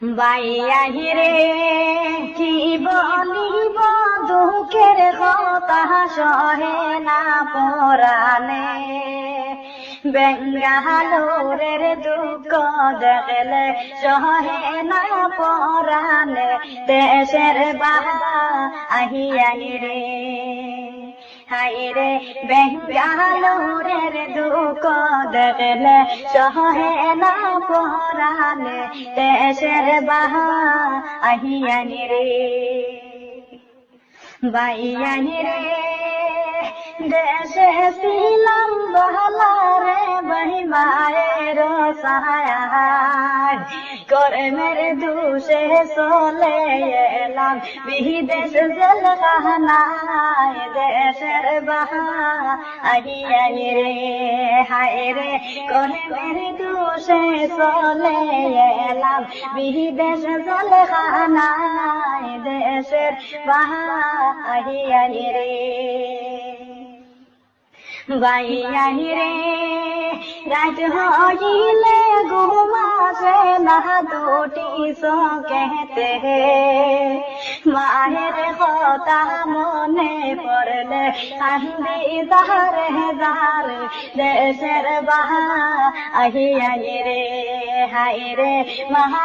বাইয়াহি রে কি বলিব দুঃখের কথা সহে না পরাণে বেঙ্গালোরের দুঃখ দেখলে সহে না পরাণে দেশের বাবা আহিয়াহি রে হাইরে বেঙ্গালোরের দুঃখ দেখলে সহে না পরাণে দেশের বাহা আহিয়ানি রে বাইয়ানি রে দেশে ছিলাম বহলা রে বহিমায়ের সাহায় করে মেরে দুষে চলে এলাম বিদেশ জেলখানায় দেশের বাহা আহিয়ানি রে হায় রে করে মেরে দুষে চলে এলাম বিদেশ জেলখানায় দেশের বাহা আহিয়ানি রে বাইয়ানি রে রাত হইলে ঘুমাসে না দুটি চোখেতে মায়ের কথা মনে পড়লে কান্দি দারে দারে দেশের বাহা আহিয়ানি রে হায় রে মহা